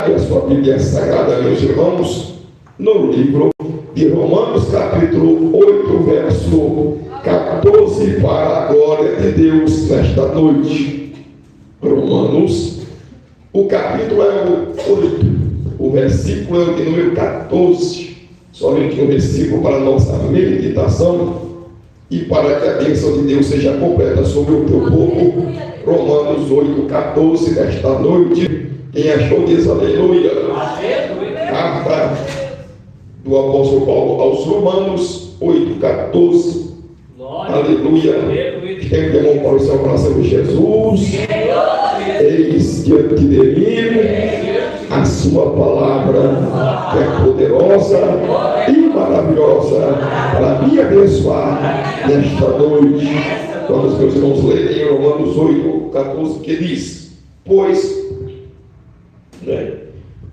a sua Bíblia Sagrada, meus irmãos, no livro de Romanos, capítulo 8, verso 14, para a glória de Deus nesta noite. Romanos, o capítulo é o 8, o versículo é o de número 14, somente um versículo para a nossa meditação e para que a bênção de Deus seja completa sobre o teu povo. Romanos 8, 14, nesta noite. Quem achou diz aleluia. Carta do apóstolo Paulo aos Romanos 8, 14. Aleluia. Quem tem mão para o seu coração de Jesus, eis diante de mim a sua palavra, que é poderosa e maravilhosa para me abençoar nesta noite. Vamos, meus irmãos, ler em Romanos 8, 14, que diz: pois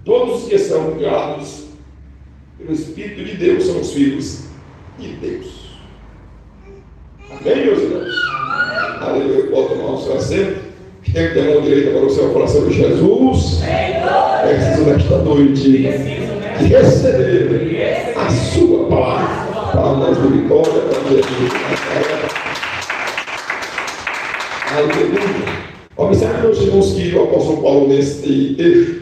todos que são criados pelo Espírito de Deus são os filhos de Deus. Amém, meus irmãos? Aleluia. Pode tomar o seu assento. Quem tem a mão direita para o seu coração de Jesus, precisa nesta noite de receber a sua palavra para nós de vitória, para Jesus. Aleluia. Observe, meus irmãos, que o apóstolo Paulo, neste texto,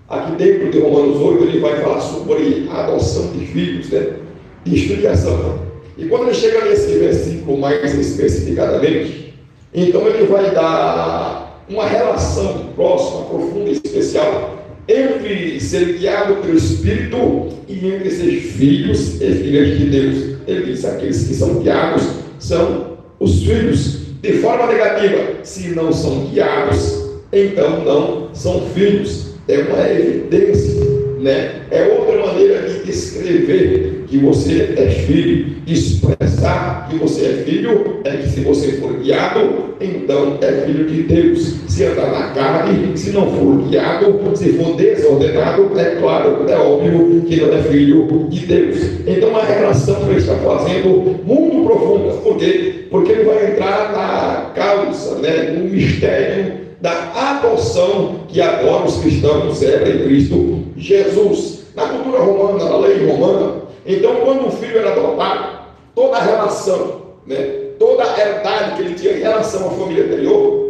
aqui dentro de Romanos 8, ele vai falar sobre a adoção de filhos, de explicação. E quando ele chega nesse versículo mais especificadamente, então ele vai dar uma relação próxima, profunda e especial entre ser guiado pelo Espírito e entre ser filhos e filhas de Deus. Ele diz: aqueles que são guiados são os filhos. De forma negativa, se não são guiados, então não são filhos. É uma evidência, é outra maneira de descrever que você é filho, de expressar que você é filho, é que se você for guiado, então é filho de Deus. Se andar na carne, se não for guiado, se for desordenado, é claro, é óbvio que não é filho de Deus. Então a relação que ele está fazendo muito profunda. Por quê? Porque ele vai entrar na causa, no mistério da adoção que agora os cristãos eram em Cristo Jesus. Na cultura romana, na lei romana, então quando o filho era adotado, toda a relação, toda a herdade que ele tinha em relação à família anterior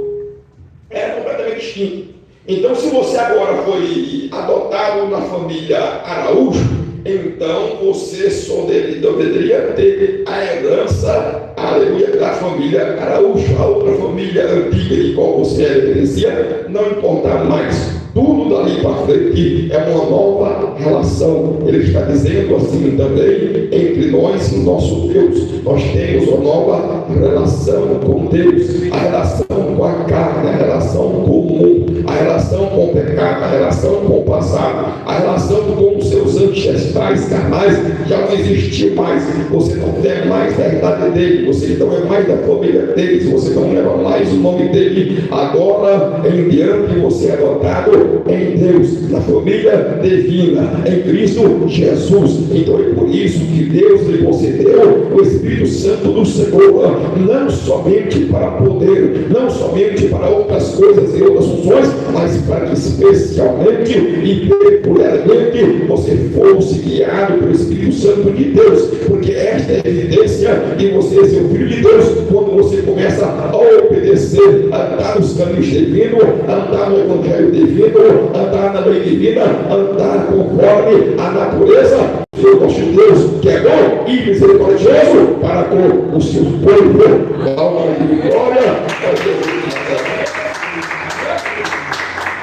era completamente distinta. Então, se você agora foi adotado na família Araújo, então você só deveria ter a herança, aleluia, da família Araújo. A outra família antiga de qual você pertencia não importa mais. Tudo dali para frente é uma nova relação. Ele está dizendo assim também: entre nós e o nosso Deus, nós temos uma nova relação com Deus. A relação com a carne, a relação comum, a relação com o pecado, a relação com o passado, a relação com os seus ancestrais carnais já não existiu mais. Você não tem mais a herdade dele, você não é mais da família dele, você não leva mais o nome dele. Agora em diante você é adotado em Deus, na família divina, em Cristo Jesus. Então é por isso que Deus lhe concedeu o Espírito Santo do Senhor, não somente para poder, não somente para outras coisas e outras funções, mas para que especialmente e peculiarmente você fosse guiado pelo Espírito Santo de Deus, porque esta é a evidência de você ser o filho de Deus quando você começa a obedecer, a andar nos caminhos divinos, a andar no Evangelho divino, andar na lei divina, andar conforme a natureza do nosso Deus, que é bom e misericordioso para com o seu povo. Alma de glória a Deus.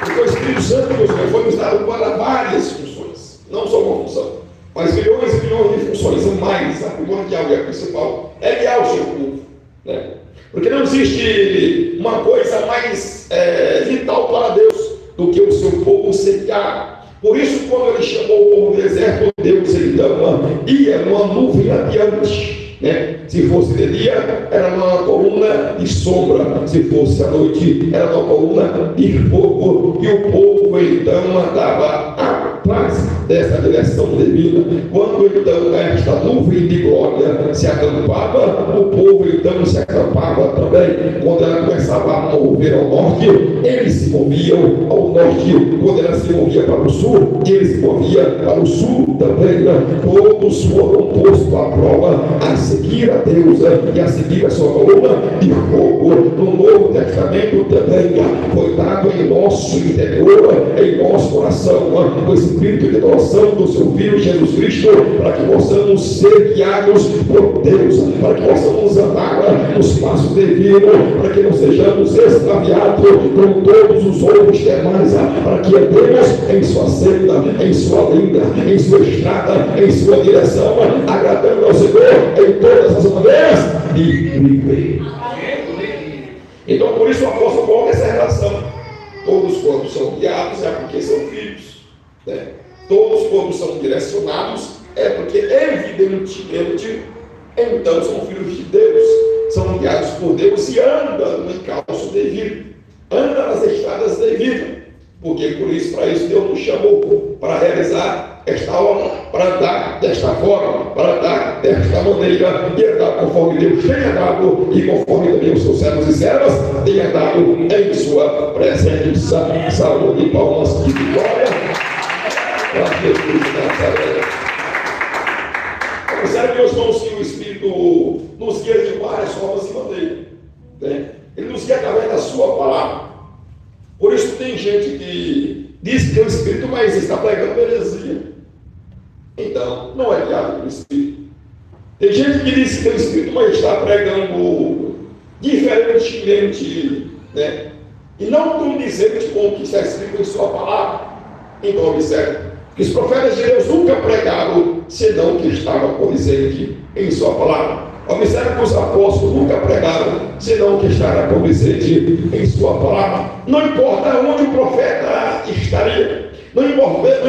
Porque o Espírito Santo foi nos dado para várias funções, não só uma função, mas milhões e milhões de funções. Mas a primordial e a principal é guiar o seu povo, porque não existe uma coisa mais vital para Deus do que o seu povo ser guiado. Por isso, quando ele chamou o povo do deserto, Deus então ia numa nuvem adiante. Se fosse de dia, era uma coluna de sombra; se fosse à noite, era uma coluna de fogo, e o povo então andava atrás dessa direção divina. Quando então esta nuvem nuvem de glória se acampava, o povo então se acampava também. Quando ela começava a mover ao norte, eles se moviam ao norte. Quando ela se movia para o sul, eles se moviam para o sul também. Todos foram postos à prova a seguir a Deus e a seguir a sua coluna de fogo. No Novo Testamento também foi dado em nosso interior, em nosso coração, o Espírito de adoção do seu Filho Jesus Cristo, para que possamos ser guiados por Deus, para que possamos andar nos passos divinos, para que não sejamos extraviados com todos os outros demais, para que andemos em sua senda, em sua linha, em sua estrada, em sua direção, agradando ao Senhor em todas as maneiras de viver. Então, por isso o apóstolo coloca essa relação. Todos quando são guiados é porque são filhos, né? Todos quando são direcionados é porque evidentemente então são filhos de Deus, são guiados por Deus e andam no encalço devido, andam nas estradas devidas, porque por isso, para isso Deus nos chamou, para realizar esta obra, para andar desta forma, para andar desta maneira, e andar conforme Deus tem andado e conforme também os seus servos e servas têm andado em sua presença. Salve de palmas de glória para Jesus de Nazaré. Observe, meus irmãos, que o Espírito nos guia de várias formas e maneiras, né? Ele nos guia através da sua palavra. Por isso tem gente que diz que é o Espírito, mas está pregando heresia. Então, não é guiado pelo Espírito. Tem gente que diz que é o Espírito, mas está pregando diferentemente, né? E não condizente com o que está escrito em sua palavra. Então, observe que os profetas de Deus nunca pregaram senão o que estava condizente em sua palavra. Observe que os apóstolos nunca pregaram senão o que estava condizente em sua palavra. Não importa onde o profeta estaria, não importa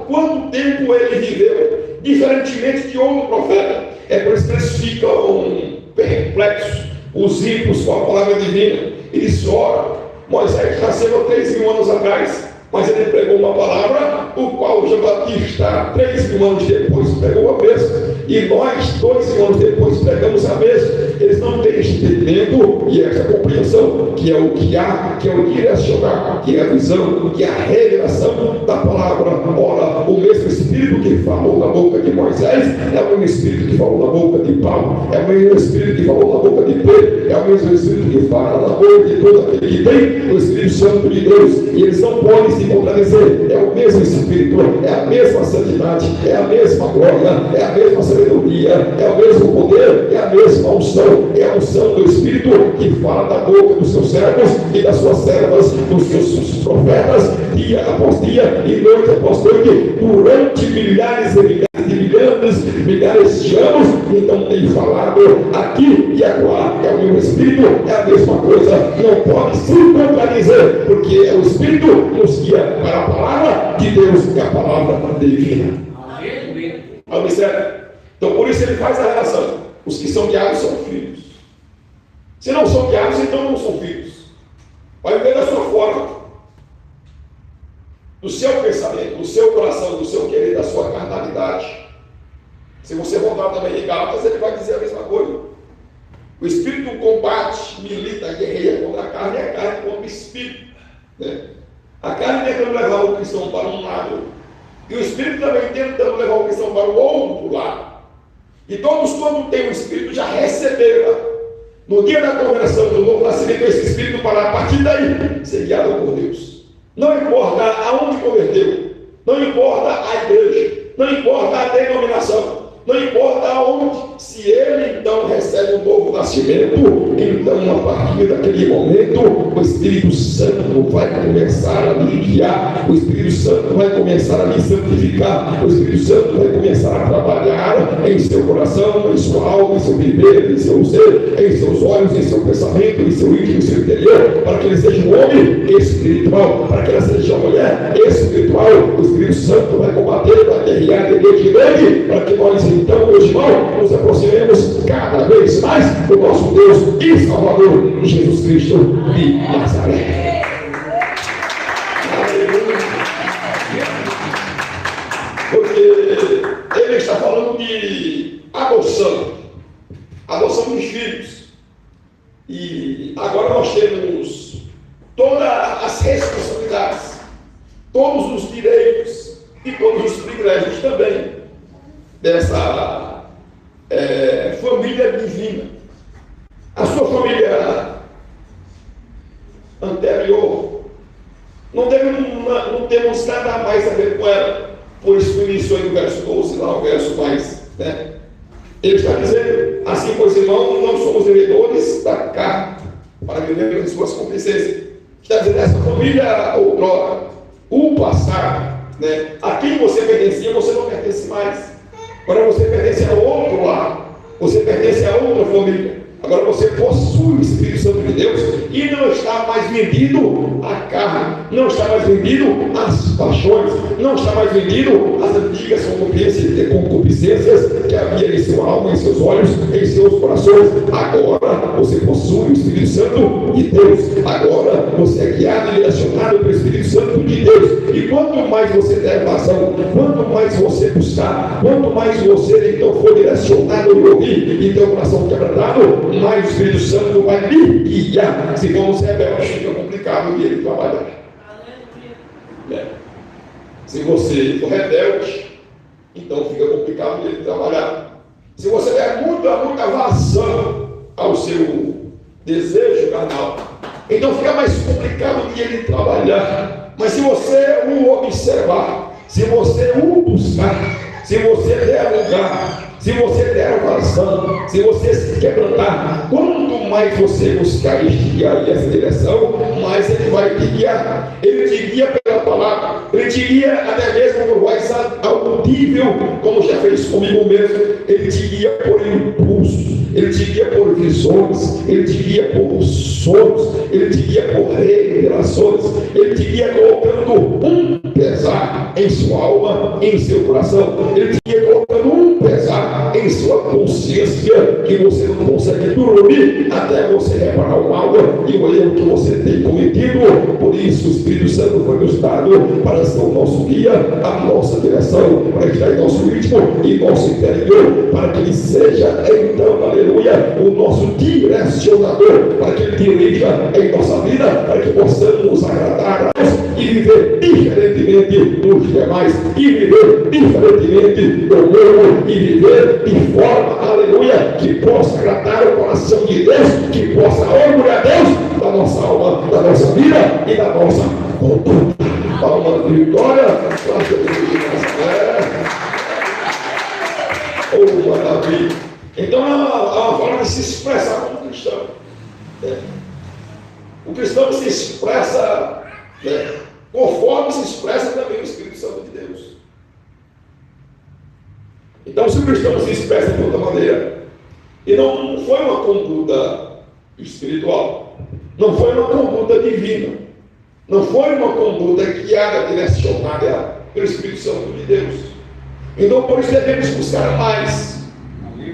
quanto tempo ele viveu, diferentemente de outro profeta. É por isso que eles ficam perplexos, os ímpios com a palavra divina. Eles oram. Moisés nasceu 3.000 anos atrás, mas ele pregou uma palavra, o qual João Batista, 3.000 anos depois, pregou a mesma. E nós, 2.000 anos depois, pregamos a mesma. Eles não têm este entendimento e essa compreensão, que é o guiar, que é o direcionar, que é a visão, que é a revelação da palavra. Ora, o mesmo Espírito que falou na boca de Moisés é o mesmo Espírito que falou na boca de Paulo, é o mesmo Espírito que falou na boca de Pedro, é o mesmo Espírito que fala na boca de todo aquele que tem o Espírito Santo de Deus. E eles não podem se contradizer. É o mesmo Espírito, é a mesma santidade, é a mesma glória, é a mesma sabedoria, é o mesmo poder, é a mesma unção. É a unção do Espírito que fala da boca dos seus servos e das suas servas, dos seus profetas, dia após dia e noite após noite, durante milhares e milhares de anos. Então tem falado aqui e agora, é o meu Espírito, é a mesma coisa, não pode se contradizer, porque é o Espírito que nos guia para a palavra de Deus, que é a palavra divina. Observe. Então por isso ele faz a relação. Os que são guiados são filhos. Se não são guiados, então não são filhos. Vai ver da sua forma, do seu pensamento, do seu coração, do seu querer, da sua carnalidade. Se você voltar também em Gálatas, ele vai dizer a mesma coisa. O Espírito combate, milita, guerreia contra a carne, e a carne contra o Espírito, né? A carne tentando levar o cristão para um lado, e o Espírito também tentando levar o cristão para o outro lado. E todos, quando têm o Espírito, já receberam, no dia da conversão do novo nascimento, esse Espírito para a partir daí ser guiado por Deus. Não importa aonde converteu, não importa a igreja, não importa a denominação, não importa aonde, se ele então recebe um novo nascimento, então a partir daquele momento o Espírito Santo vai começar a lhe guiar, o Espírito Santo vai começar a lhe santificar, o Espírito Santo vai começar a trabalhar em seu coração, em sua alma, em seu viver, em seu ser, em seus olhos, em seu pensamento, em seu íntimo, em seu interior, para que ele seja um homem espiritual, para que ela seja uma mulher espiritual. O Espírito Santo vai combater, vai guerrear de dele, para que nós então, meus irmãos, nos aproximemos cada vez mais do nosso Deus e Salvador, Jesus Cristo de Nazaré. Aleluia. Porque ele está falando de adoção de filhos. E agora nós temos todas as responsabilidades, todos os direitos e todos os privilégios também dessa família divina. A sua família anterior, não temos nada mais a ver com ela. Por isso, no início aí do verso 12, lá o verso mais, ele está dizendo, assim, pois, irmãos, não somos devedores da carne, para viver em suas concupiscências. Está dizendo, essa família outrora, o passado, a quem você pertencia, você não pertence mais. Agora você pertence a outro lar, você pertence a outra família. Agora você possui o Espírito Santo de Deus e não está mais vendido à carne, não está mais vendido às paixões, não está mais vendido às antigas concupiscências que havia em sua alma, em seus olhos, em seus corações. Agora você possui o Espírito Santo de Deus. Agora você é guiado e direcionado pelo Espírito Santo de Deus. E quanto mais você der vazão, quanto mais você buscar, quanto mais você então for direcionado e ouvir e ter o coração quebrantado, mais o Espírito Santo vai lhe guiar. Se formos rebeldes, fica complicado ele trabalhar. Se você for rebelde, então fica complicado ele trabalhar. Se você der muita vazão ao seu desejo carnal, então fica mais complicado de ele trabalhar. Mas se você o observar, se você o buscar, se você der lugar, se você der vazão, se você se quebrantar, quanto mais você buscar este guiar e essa direção, mais ele vai te guiar. Ele te guia pela palavra, ele te guia até mesmo por voz audível, como já fez comigo mesmo. Ele te guia por impulsos, ele te guia por visões, ele te guia por sonhos, ele te guia por revelações, ele te guia colocando um pesar em sua alma, em seu coração, ele te guia colocando um pesar em sua consciência, que você não consegue dormir até você reparar o mal e o erro que você tem cometido. Por isso o Espírito Santo foi nos dado para ser o nosso guia, a nossa direção, para estar em nosso ritmo e nosso interior, para que ele seja então, aleluia, o nosso direcionador, para que ele dirija em nossa vida, para que possamos agradar a Deus e viver diferentemente dos demais, e viver diferentemente do mundo, e viver de forma, aleluia, que possa agradar o coração de Deus, que possa orgulhar Deus da nossa alma, da nossa vida e da nossa conduta. Palma de vitória, oh, maravilha. Então é uma forma de se expressar como cristão. O cristão se expressa conforme se expressa também o Espírito Santo de Deus. Então, se o cristão se expressa de outra maneira, e não foi uma conduta espiritual, não foi uma conduta divina, não foi uma conduta guiada, direcionada pelo Espírito Santo de Deus. Então, por isso devemos buscar mais,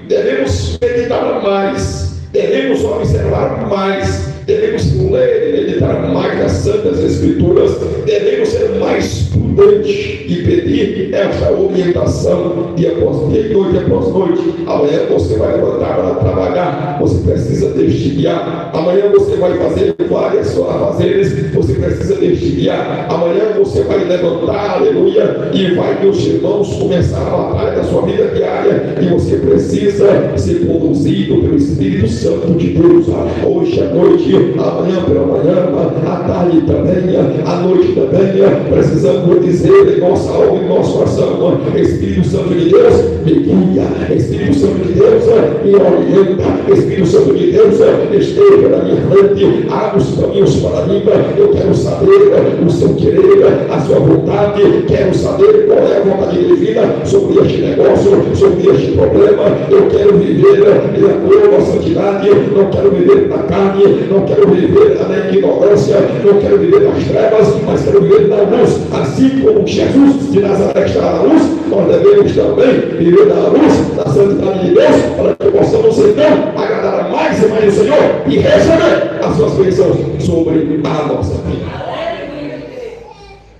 devemos meditar mais, devemos observar mais, devemos ler e meditar mais nas Santas Escrituras, devemos ser mais prudentes e pedir essa orientação dia após dia, noite após noite. Amanhã você vai levantar para trabalhar, você precisa deste guiar. Amanhã você vai fazer várias afazeres, você precisa deste guiar. Amanhã você vai levantar, aleluia, e vai, meus irmãos, começar a batalha da sua vida diária, e você precisa ser conduzido pelo Espírito Santo de Deus. Hoje à noite, amanhã pela manhã, à tarde também, à noite também, precisamos dizer em nossa alma e em nosso coração: Espírito Santo de Deus, me guia, Espírito Santo de Deus, me orienta, Espírito Santo de Deus, esteja na minha frente, abre os caminhos para mim. Eu quero saber o seu querer, a sua vontade, quero saber qual é a vontade divina sobre este negócio, sobre este problema. Eu quero viver em amor, a santidade, não quero viver na carne, não quero viver na ignorância, não quero viver nas trevas, mas quero viver na luz. Assim como Jesus de Nazaré está na luz, nós devemos também viver na luz, na santidade de Deus, para que possamos então agradar mais e mais o Senhor e receber as suas bênçãos sobre a nossa vida.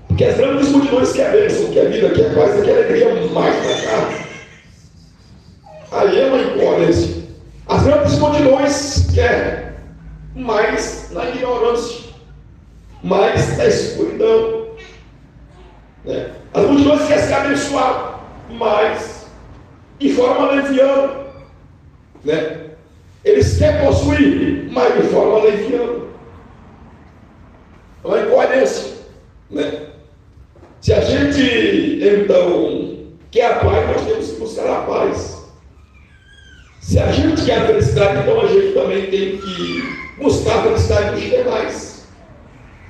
Porque as grandes multidões querem bênção, quer vida, quer paz, quer alegria mais na casa. Aí é uma incoerência. As grandes multidões querem, mas na ignorância, mas na escuridão. Né? As multidões querem se abençoar, mas de forma leviana. Né? Eles querem possuir, mas de forma leviana. É uma incoerência. Né? Se a gente, então, quer a paz, nós temos que buscar a paz. Se a gente quer a felicidade, então a gente também tem que buscar a felicidade dos demais.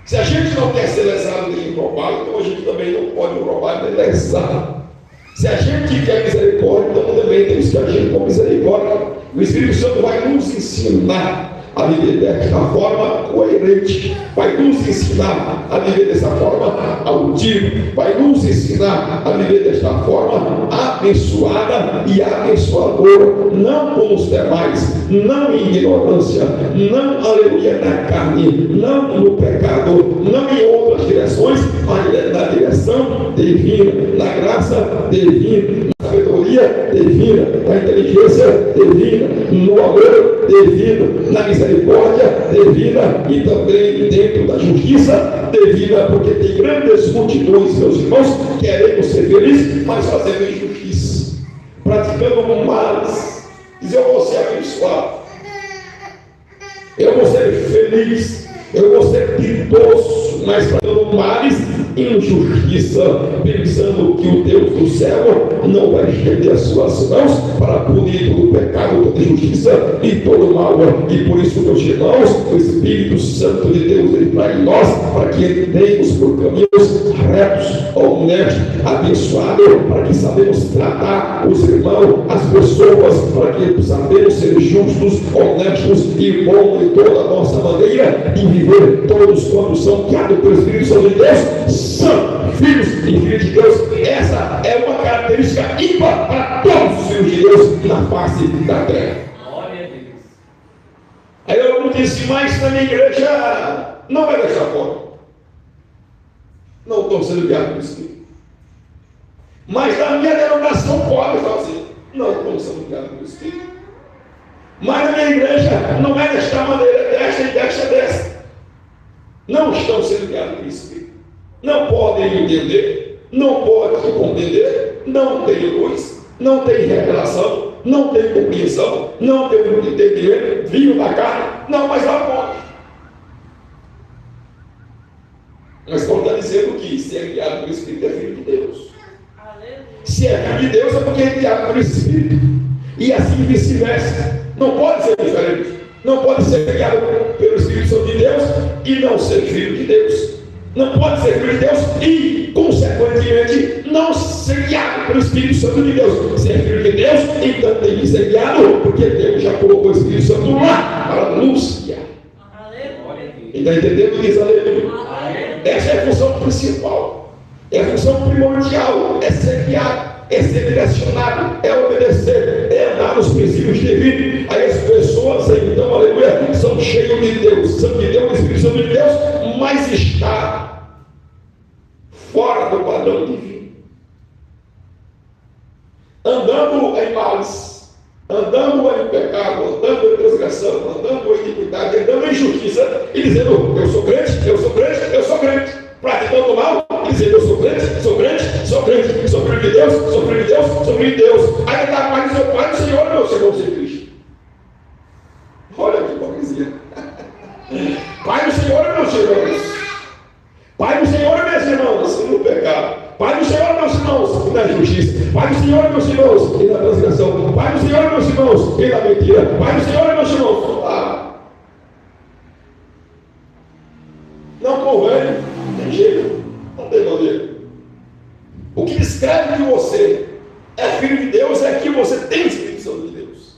Se a gente não quer ser lesado nem roubado, então a gente também não pode roubar nem lesar. Se a gente quer misericórdia, então também temos que agir com misericórdia. O Espírito Santo vai nos ensinar a viver desta forma coerente, vai nos ensinar a viver dessa forma audível, vai nos ensinar a viver desta forma abençoada e abençoadora, não como os demais, não em ignorância, não, aleluia, na carne, não no pecado, não em outras direções, mas na direção divina, na graça divina, na sabedoria divina, na inteligência divina, no amor divino, na misericórdia divina e também dentro da justiça divina, porque tem grandes multidões, meus irmãos, queremos ser felizes, mas fazendo injustiça, praticando males. Diz: eu vou ser abençoado, eu vou ser feliz, eu vou ser piedoso, mas praticando males, injustiça, pensando que o Deus do céu não vai estender as suas mãos para punir todo o pecado, toda injustiça e todo o mal. E por isso, meus irmãos, o Espírito Santo de Deus, ele vai em nós para que andemos por caminhos retos, honestos, abençoados, para que sabemos tratar os irmãos, as pessoas, para que sabemos ser justos, honestos e bons de toda a nossa maneira e viver todos quantos são criados pelo Espírito Santo de Deus, são filhos e filhas de Deus. Essa é uma característica ímpar para todos os filhos de Deus na face da terra. Glória a Deus. Aí eu disse: mas na minha igreja não é dessa forma, não estou sendo guiado pelo Espírito. Mas na minha denominação pode fazer, não estou sendo guiado pelo Espírito. Mas na minha igreja não é desta maneira, desta e desta. Não estão sendo guiados pelo Espírito. Não podem entender, não podem compreender, não tem luz, não tem revelação, não tem compreensão, não tem entendimento, vinho da carne, não, mas lá pode. Mas Paulo está dizendo que se é guiado pelo Espírito é filho de Deus. Se é filho de Deus é porque é guiado pelo Espírito. E assim vice-versa. Não pode ser diferente. Não pode ser guiado pelo Espírito Santo de Deus e não ser filho de Deus. Não pode ser filho de Deus e, consequentemente, não ser guiado pelo Espírito Santo de Deus. Se é filho de Deus, então tem que ser guiado, porque Deus já colocou o Espírito Santo lá para nos guiar. Está entendendo? Diz aleluia. Essa é a função principal, é a função primordial, é ser guiado, é ser direcionado, é obedecer, é andar nos princípios divinos. Aí as pessoas, então, aleluia, são cheias de Deus, são de Deus, o Espírito Santo de Deus, mas está fora do padrão divino, andando em males, andando em pecado, andando em transgressão, andando em iniquidade, andando em justiça, e dizendo: eu sou crente, eu sou crente, eu sou crente, praticando mal, e dizendo: eu sou crente, sou crente, sou crente, sou filho de Deus, sou filho de Deus, sou filho de Deus. Aí está: Pai do seu Pai do Senhor, meu Senhor, sem Cristo. Olha que hipocrisia. Pai do Senhor, meus irmãos. Pai do Senhor, meus irmãos, no pecado. Pai do Senhor, meus irmãos, na justiça. Pai do Senhor, meus irmãos, e na transgressão. Pai do Senhor, meus irmãos, e na mentira. Pai do Senhor, meus irmãos. Não convém, tem jeito, não tem maneira. O que descreve que você é filho de Deus é que você tem o Espírito Santo de Deus.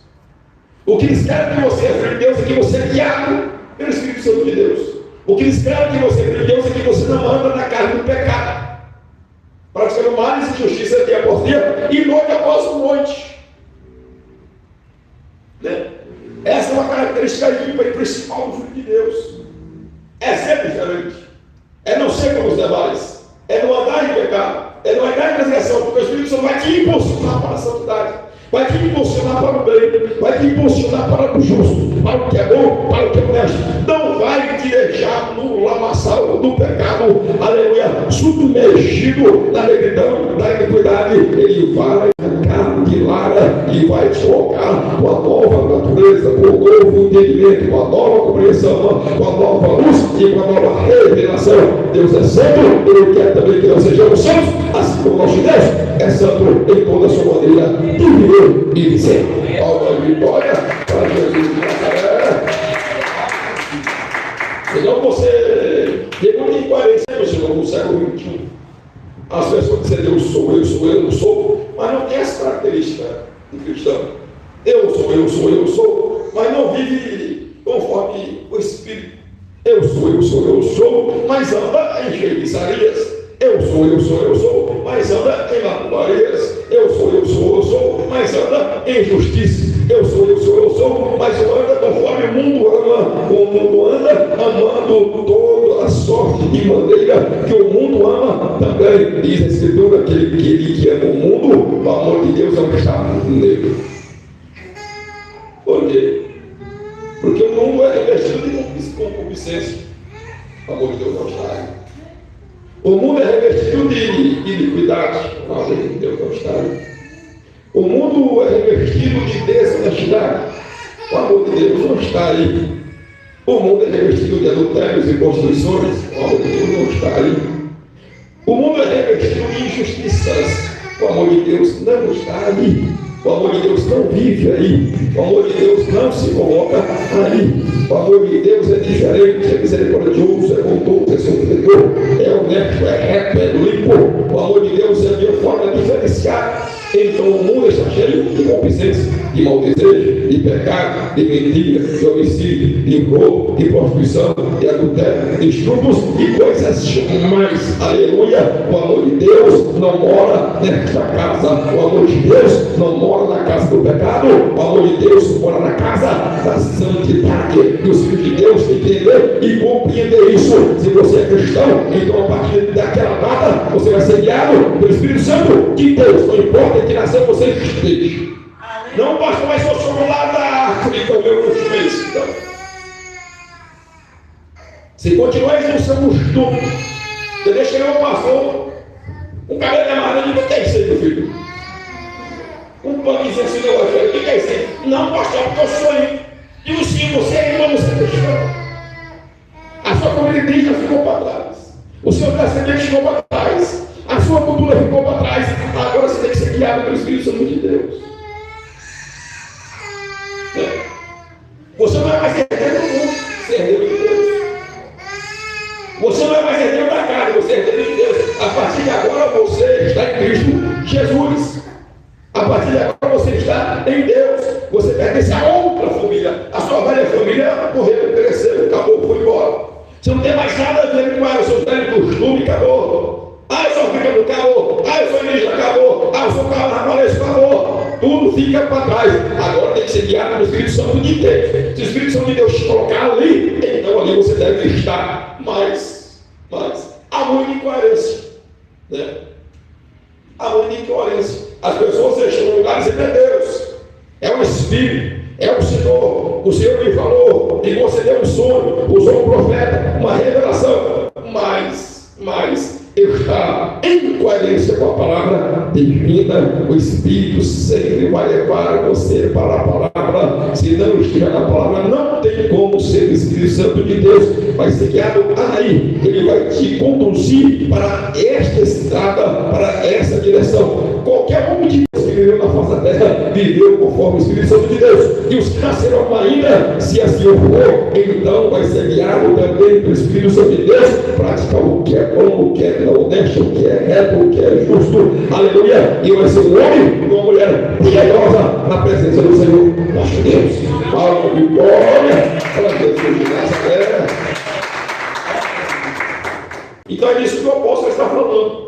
O que descreve que você é filho de Deus é que você é guiado pelo Espírito Santo de Deus. O que descreve que você é filho de Deus é que você não anda na carne do pecado, praticando males e injustiça dia após dia e noite após noite. Né? Essa é uma característica ímpar e principal do filho de Deus. É ser diferente, é não ser como os demais, é não andar em pecado, é não andar em transgressão, porque o Espírito Santo vai te impulsionar para a santidade, vai te impulsionar também vai te impulsionar para o justo, para o que é bom, para o que é honesto. Não vai te deixar no lamaçal do pecado, aleluia, submergido na negridão, na iniquidade. Ele vai arrancar de lara e vai te colocar com a nova natureza, com o novo entendimento, com a nova compreensão, com a nova luz e com a nova revelação. Deus é santo, Ele quer também que nós sejamos santos, assim como nosso Deus é santo em toda a sua maneira de viver e de ser. Palma de vitória para Jesus de Nazaré. Então você tem muita incoerência, meu Senhor, no século XXI. As pessoas dizem eu sou, eu não sou, mas não tem essa característica de cristão. Eu sou, mas não vive conforme o Espírito. Eu sou, mas anda em feitiçarias. Eu sou, mas anda em lamparias. Eu sou, mas anda em justiça. Eu sou, mas anda conforme o mundo ama. O mundo anda amando toda a sorte de maneira que o mundo ama também. Diz a Escritura que ele que ama o mundo, o amor de Deus não está nele. Por quê? Porque o mundo é revestido de concupiscência. O amor de Deus não está aí. O mundo é revestido de iniquidade. O amor de Deus não está aí. O mundo é revestido de desonestidade. O amor de Deus não está aí. O mundo é revestido de adultérios e prostituições. O amor de Deus não está aí. O mundo é revestido de injustiças. O amor de Deus não está aí. O amor de Deus não vive aí. O amor de Deus não se coloca aí. O amor de Deus é diferente, é misericordioso, é bondoso, é sofredor, é honesto, é reto, é limpo. O amor de Deus é de uma forma diferenciada. Então o mundo está cheio de concupiscência, de mau desejo, de pecado, de mentira, de homicídio, de roubo, de prostituição, de adultério, de estupros e coisas mais. Aleluia! O amor de Deus não mora nesta casa. O amor de Deus não mora na casa do pecado. O amor de Deus mora na casa da santidade. E os filhos de Deus entender e compreender isso. Se você é cristão, então a partir daquela data você vai ser guiado pelo Espírito Santo de Deus. Não importa que nação você esteja. Não, pastor, mas eu sou lá da árvore, então eu não sou isso. Então, se continuar expulsando o estupro, você deixa chegar um pastor, um cabelo amarelo, o que é isso aí, meu filho? Um pãozinho assim, o que é isso aí? Não, pastor, porque eu sou aí. Digo sim, você é irmão, você é cristão. A sua família indígena ficou para trás. O seu descendente ficou para trás. A sua cultura ficou para trás. Agora você tem que ser guiado pelo Espírito Santo de Deus. Você não é mais herdeiro do mundo, você é herdeiro de Deus. Você não é mais herdeiro da carne, você é herdeiro de Deus. A partir de agora você está em Cristo Jesus. A partir de agora você está em Deus. Você pertence a outra família. A sua velha família morreu, pereceu, acabou, foi embora. Você não tem mais nada a ver com ela, o seu velho costume acabou. Eu sou africano, acabou. Eu sou indígena, acabou. Eu sou carnavalesco, acabou. Tudo fica para trás. Agora tem que ser guiado pelo Espírito Santo de Deus. Se o Espírito Santo de Deus te colocar ali, então ali você deve estar. Mas há muita incoerência, né? Há muita incoerência. As pessoas estão em lugares entenderam. É o Espírito, é o Senhor. O Senhor me falou e concedeu um sonho, usou um profeta, uma revelação. Mas está em coerência com a palavra divina. O Espírito sempre vai levar você para a palavra. Se não estiver na palavra, não tem como ser o Espírito Santo de Deus. Vai ser guiado aí. Ele vai te conduzir para esta estrada, para essa direção. Qualquer homem de Deus que viveu na face da terra viveu conforme o Espírito Santo de Deus. E os que nascerão ainda, se assim for, então vai ser guiado também pelo Espírito Santo de Deus, praticar o que é bom, o que é honesto, o que é reto, o que é justo. Aleluia! E vai ser um homem e uma mulher piedosa na presença do Senhor nosso Deus. Palma de glória para Jesus de Nazaré. Então é disso que o apóstolo está falando.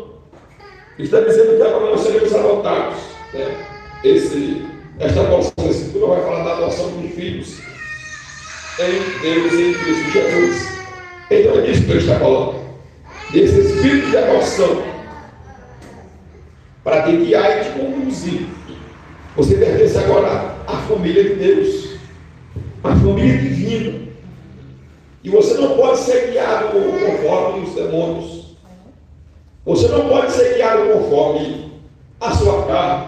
Está dizendo que agora nós seremos adotados, né? Esta nossa escritura vai falar da adoção de filhos em Deus e em Cristo Jesus. Então é disso que ele está falando, desse espírito de adoção, para te guiar e te conduzir. Você pertence agora a família de Deus, a família divina. E você não pode ser guiado conforme os demônios. Você não pode ser guiado conforme a sua carne.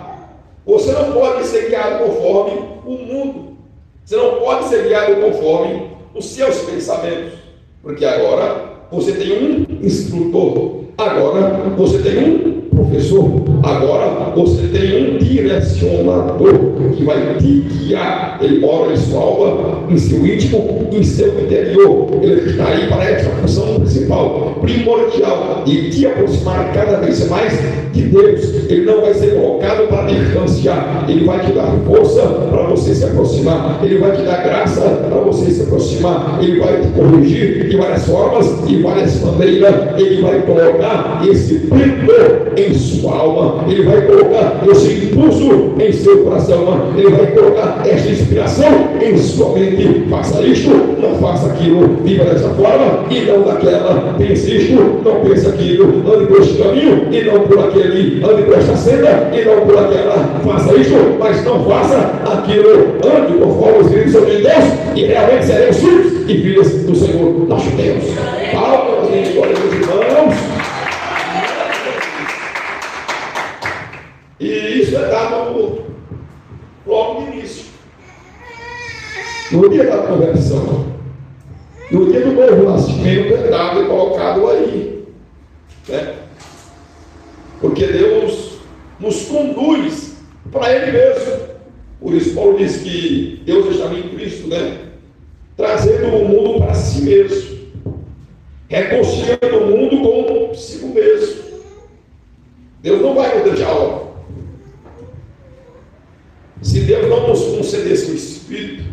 Você não pode ser guiado conforme o mundo. Você não pode ser guiado conforme os seus pensamentos. Porque agora você tem um instrutor. Agora você tem um professor. Agora você tem um direcionador que vai te guiar. Ele mora em sua alma, em seu íntimo, em seu interior. Ele está aí para essa função principal, primordial, de te aproximar cada vez mais de Deus. Ele não vai ser colocado para distanciar. Ele vai te dar força para você se aproximar. Ele vai te dar graça para você se aproximar. Ele vai te corrigir de várias formas, de várias maneiras. Ele vai colocar esse brilho em sua alma. Ele vai colocar esse impulso em seu coração. Ele vai colocar essa inspiração em sua mente. Faça isto, não faça aquilo. Viva dessa forma e não daquela. Pense isto, não pense aquilo. Ande por este caminho e não por aquele. Ande por esta senda e não por aquela. Faça isto, mas não faça aquilo. Ande conforme os Espírito Santo de Deus e realmente seremos filhos e filhas do Senhor nosso Deus. Palmas em glória dos irmãos. E isso é dado logo no início. No dia da conversão, no dia do novo nascimento, é dado e colocado aí. Né? Porque Deus nos conduz para Ele mesmo. Por isso Paulo diz que Deus está em Cristo, né? Trazendo o mundo para si mesmo, reconciliando o mundo consigo mesmo. Deus não vai nos deixar órfãos. Se Deus não nos concedesse o Espírito,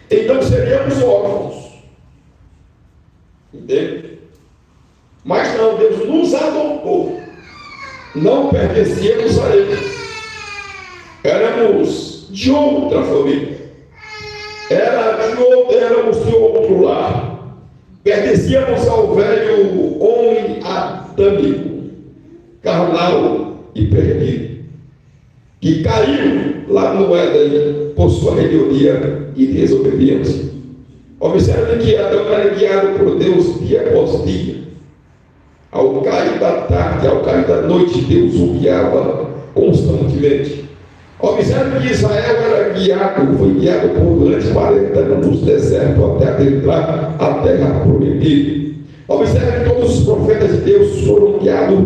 então seríamos órfãos. Entende? Mas não, Deus nos adotou. Não pertencíamos a Ele. Éramos de outra família. Éramos de outro lar. Pertencíamos ao velho homem adâmico, carnal e perdido, que caiu lá no Éden por sua rebeldia e desobediência. Observe que Adão era guiado por Deus dia após dia. Ao cair da tarde, ao cair da noite, Deus o guiava constantemente. Observe que Israel foi guiado por durante 40 anos no deserto até adentrar a terra prometida. Observe que todos os profetas de Deus foram guiados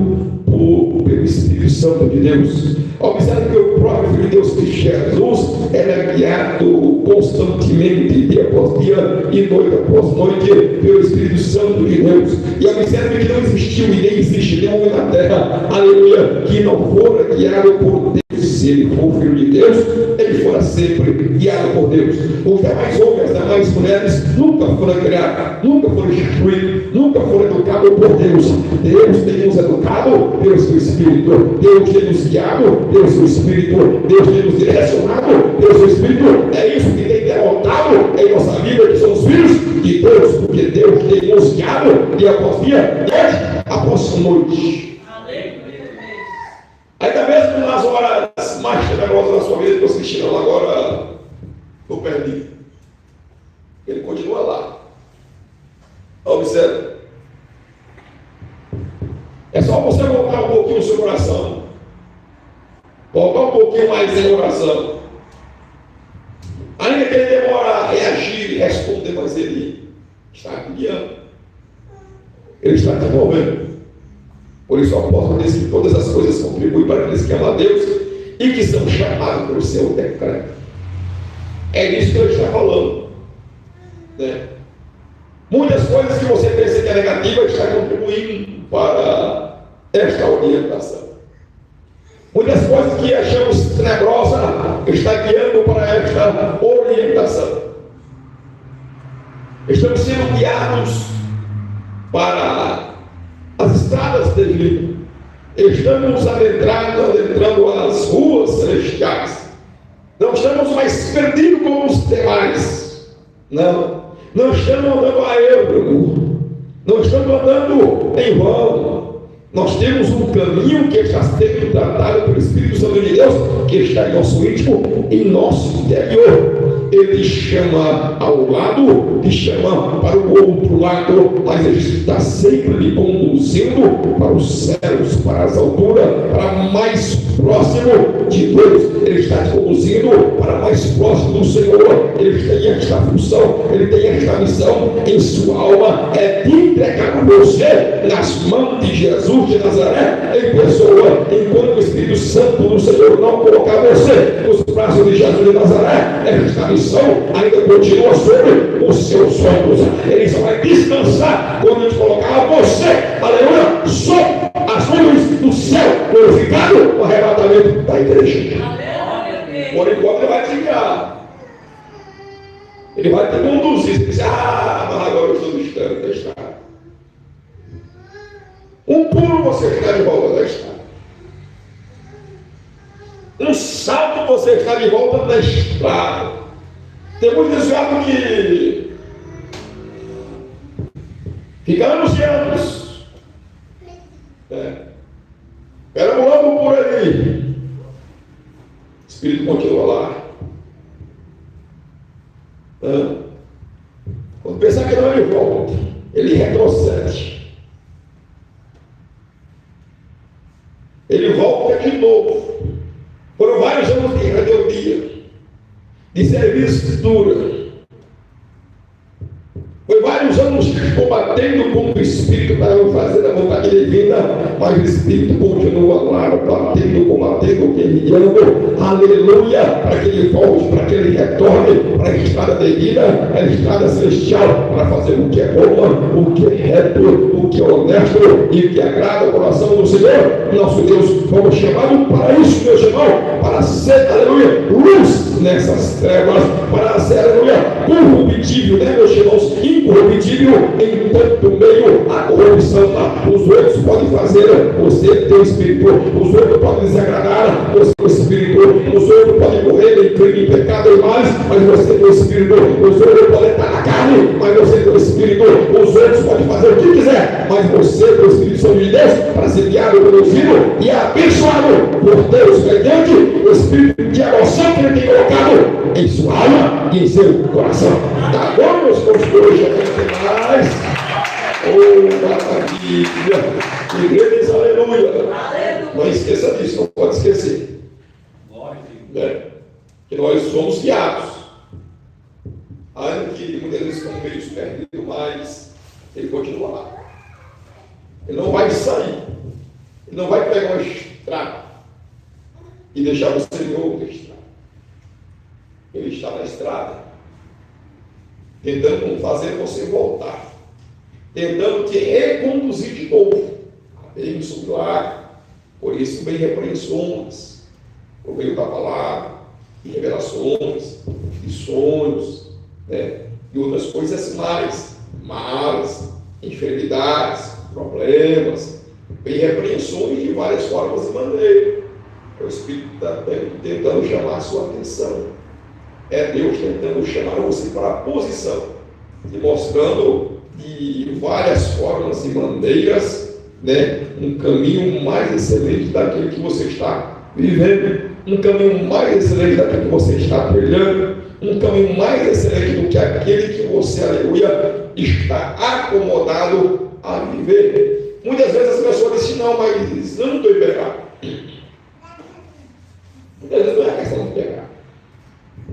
pelo Espírito Santo de Deus. Observe que o próprio Filho de Deus, que Jesus, era guiado constantemente, dia após dia e noite após noite, pelo Espírito Santo de Deus. E observe que não existiu e nem existe nenhum na terra, aleluia, que não fora guiado por Deus. Se ele for Filho de Deus, ele fora sempre guiado por Deus. Os demais homens, as demais mulheres nunca foram criados, nunca foram instruídos, nunca foram educados por Deus. Deus tem nos educado pelo seu Espírito. Deus tem nos guiado pelo seu Espírito. Deus tem nos direcionado pelo seu Espírito. É isso que tem derrotado em nossa vida, que somos filhos de Deus, porque Deus tem nos guiado dia após dia, noite após noite. Ainda mesmo nas horas mais tenebrosas da sua vida, que você estiver agora, eu perdi. Ele continua lá. Observe. É só você voltar um pouquinho o seu coração. Voltar um pouquinho mais em oração. Ainda que ele demore a reagir e responder, mas ele está guiando. Ele está te envolvendo. Por isso o apóstolo diz que todas as coisas contribuem para aqueles que amam a Deus e que são chamados pelo seu decreto. É disso que ele está falando. Né? Muitas coisas que você pensa que é negativa está contribuindo para esta orientação. Muitas coisas que achamos tenebrosas está guiando para esta orientação. Estamos sendo guiados para as estradas de vida. Estamos adentrando as ruas celestiais. Não estamos mais perdidos como os demais. Não estamos andando a erro. Não estamos andando em vão. Nós temos um caminho que está sendo tratado pelo Espírito Santo de Deus, que está em nosso íntimo, em nosso interior. Ele te chama ao lado, te chama para o outro lado, mas ele está sempre lhe conduzindo para os céus, para as alturas, para mais próximo de Deus. Ele está te conduzindo para mais próximo do Senhor. Ele tem esta função, ele tem esta missão em sua alma, é de entregar você nas mãos de Jesus de Nazaré, em pessoa, enquanto o Espírito Santo do Senhor não colocar você nos braços de Jesus de Nazaré. Esta missão ainda continua sobre os seus ombros. Ele só vai descansar quando ele colocar você, aleluia, sob as nuvens do céu, glorificado no arrebatamento da igreja. Por enquanto ele vai te guiar, ele vai te conduzir. Você diz: ah, mas agora eu estou distante da estrada. Um pulo você está de volta da estrada. Um salto você está de volta da estrada. Tem muito desviado que fica anos e anos perambulando por aí. O Espírito continua lá. Quando pensar que não, ele volta, ele retrocede. Ele volta de novo. Foram vários anos de rebeldia, de serviço duro. Foi vários anos combatendo com o Espírito para fazer a vontade divina, mas o Espírito continua lá, batendo, combatendo, guerreando, aleluia, para que ele volte, para que ele retorne para a estrada divina, a estrada celestial, para fazer o que é bom, o que é reto, o que é honesto e o que agrada o coração do Senhor. Nosso Deus, fomos chamados para isso, meu irmão, para ser, aleluia, luz nessas trevas, para ser, aleluia, corruptível, né, meus irmãos, incorruptível em tanto meio a corrupção. Os outros podem fazer você ter o Espírito, os outros podem desagradar você ter o Espírito, os outros podem morrer em crime, em pecado e males, mas você tem o Espírito. Os outros podem estar na carne, mas você tem o Espírito. Os outros podem fazer o que quiser, mas você tem o Espírito Santo de Deus para ser guiado, conduzido e abençoado por Deus mediante o Espírito de adoção que ele tem colocado em sua alma e em seu coração. Tá bom, meus construtores? Mais. Oh, maravilha. Igreja diz aleluia. Não esqueça disso, não pode esquecer. Que nós somos guiados. Ainda que muitas vezes estão meio perdidos, mas ele continua lá. Ele não vai sair. Ele não vai pegar uma estrada e deixar você em outra estrada. Ele está na estrada, tentando fazer você voltar, tentando te reconduzir de novo a bênção do lar. Por isso vem repreensões, por meio da palavra, e revelações, e sonhos, e outras coisas mais, malas, enfermidades, problemas, vem repreensões de várias formas e maneiras. O Espírito está tentando chamar a sua atenção. É Deus tentando chamar você para a posição e mostrando de várias formas e maneiras, um caminho mais excelente daquele que você está vivendo, um caminho mais excelente daquele que você está trilhando, um caminho mais excelente do que aquele que você, aleluia, está acomodado a viver. Muitas vezes as pessoas dizem: não, mas eu não estou em pecado. Muitas vezes não é a questão de pecado,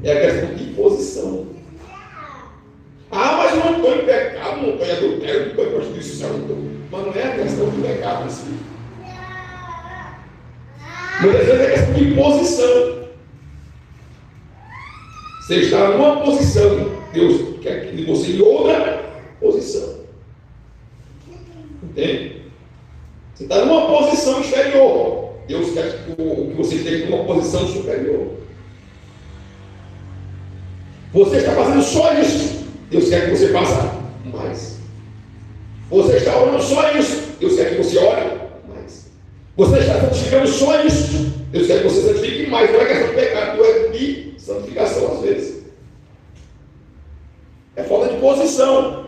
é a questão de posição. Ah, mas eu não estou em pecado, não estou em adultério, não estou em prostituição, mas não é a questão de pecado em si. Muitas vezes é a questão de posição. Você está numa posição, Deus quer que você em outra posição. Entende? Você está numa posição inferior, Deus quer que você esteja numa posição superior. Você está fazendo só isso, Deus quer que você faça mais. Você está orando só isso, Deus quer que você ore mais. Você está santificando só isso, Deus quer que você santifique mais. Não é questão de pecado, é de santificação às vezes. É falta de posição.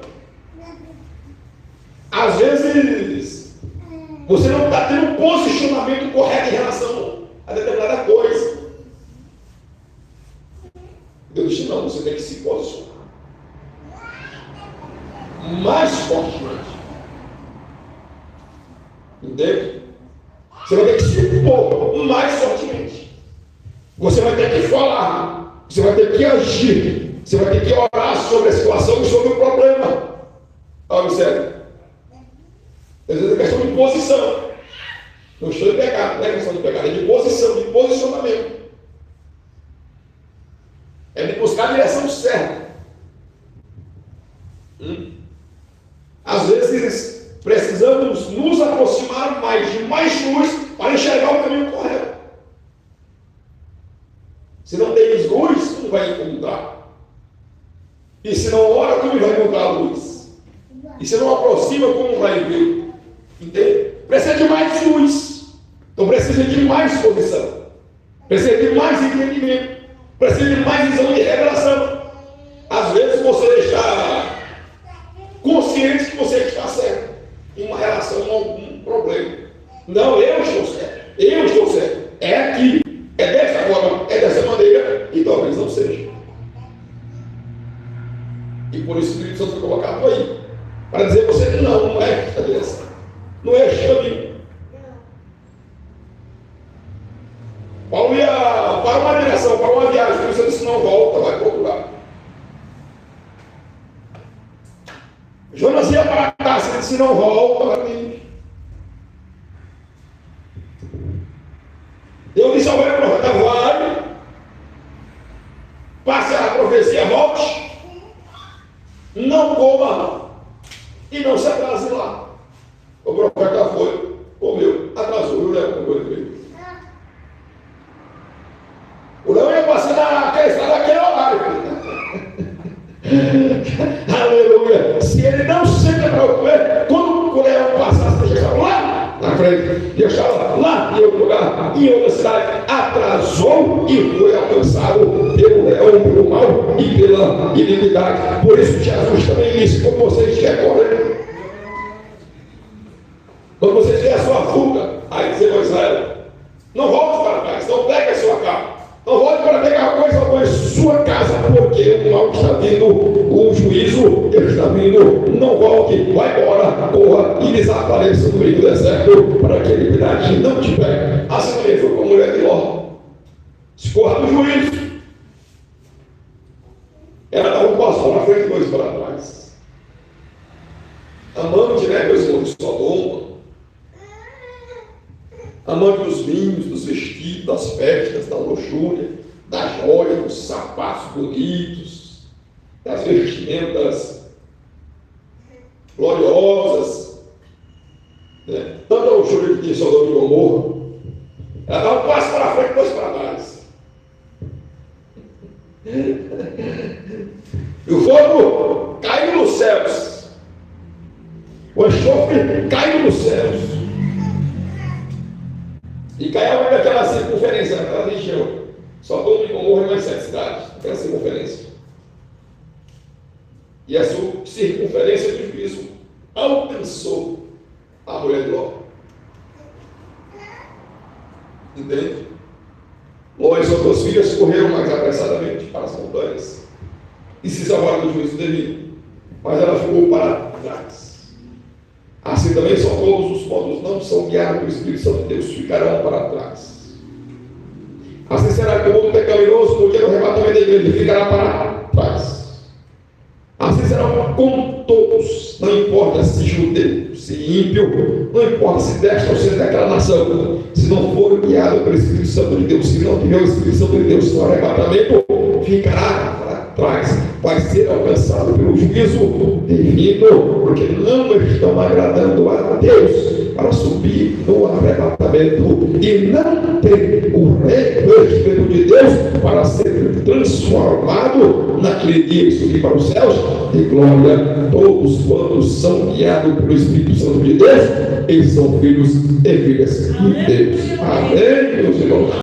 Às vezes Você não está tendo um posicionamento correto em relação a determinada coisa. Deus disse, não, você tem que se posicionar mais fortemente. Entende? Você vai ter que se impor mais fortemente. Você vai ter que falar. Você vai ter que agir. Você vai ter que orar sobre a situação e sobre o problema. Observe. Às vezes é questão de posição. Não estou de pecado, não é questão de pecado, é de posição, de posicionamento. É de buscar a direção certa. Às vezes precisamos nos aproximar mais de mais luz para enxergar o caminho correto. Se não tens luz, não vai encontrar. E se não ora, como vai encontrar a luz? E se não aproxima, como vai ver? Entende? Precisa de mais luz. Então precisa de mais posição. Precisa de mais entendimento. Precisa de mais visão de revelação. Às vezes você está consciente que você está certo em uma relação com algum problema. Não, eu estou certo. Eu estou certo. É aqui. É dessa forma. É dessa maneira. E talvez não seja. E por isso o Espírito Santo foi colocado aí. Para dizer a você que não é esta direção. Não é este caminho. Paulo ia para uma direção, para uma viagem. Por isso ele disse, não volta, vai para outro lado. Jonas ia para casa, ele disse, não volta, vai vir. Deus disse ao velho profeta, vai, passe a profecia, volte, não coma e não se atrase lá. O profeta foi, comeu, atrasou, o leão comeu ele. O leão ia passar naquela estrada naquele horário. Aleluia. Se ele não se senta para comer, quando o leão passasse, deixava lá na frente, deixava lá em outro lugar, em outra cidade, atrasou e foi alcançado pelo leão, pelo mal e pela iniquidade. Por isso Jesus também disse, como vocês querem correr. Quando você tiver a sua fuga, aí dizer ao Israel, não volte para trás, não pegue a sua capa, não volte para pegar coisa alguma em sua casa, porque o mal está vindo, o juízo está vindo, não volte, vai embora, corra e desapareça no meio do deserto, para que a iniquidade não te pegue. Assim também foi com a mulher de Ló. Se corra do juízo. Ela dava um passo para frente e dois para trás. Amante, né, meus irmãos, de Sodoma, amante dos vinhos, dos vestidos, das festas, da luxúria, das joias, dos sapatos bonitos, das vestimentas gloriosas, né? Tanta luxúria que tinha Sodoma e Gomorra. Ela dá um passo para frente e dois para trás. E o fogo caiu nos céus. O enxofre caiu nos céus. E caiu naquela circunferência, naquela região. Sodoma e Gomorra e mais 7 cidades, naquela circunferência. E essa circunferência de juízo alcançou a mulher de Ló. Entende? Ló e suas duas filhas correram mais apressadamente para as montanhas e se salvaram do juízo divino, mas ela ficou para trás. Assim também são todos os povos não são guiados pelo Espírito Santo de Deus, ficarão para trás. Assim será que o mundo pecaminoso, no dia do arrebatamento da igreja, ficará para trás. Assim será com todos, não importa se judeu, se ímpio, não importa se desta ou se daquela nação, se não for guiado pelo Espírito Santo de Deus, se não tiver o Espírito Santo de Deus no arrebatamento, ficará para trás, vai ser alcançado pelo juízo divino, porque não estão agradando a Deus para subir no arrebatamento e não tem o revestimento de Deus para ser transformado naquele dia e subir para os céus de glória. Todos quantos são guiados pelo Espírito Santo de Deus, eles são filhos e filhas de Deus. Amém, meus irmãos.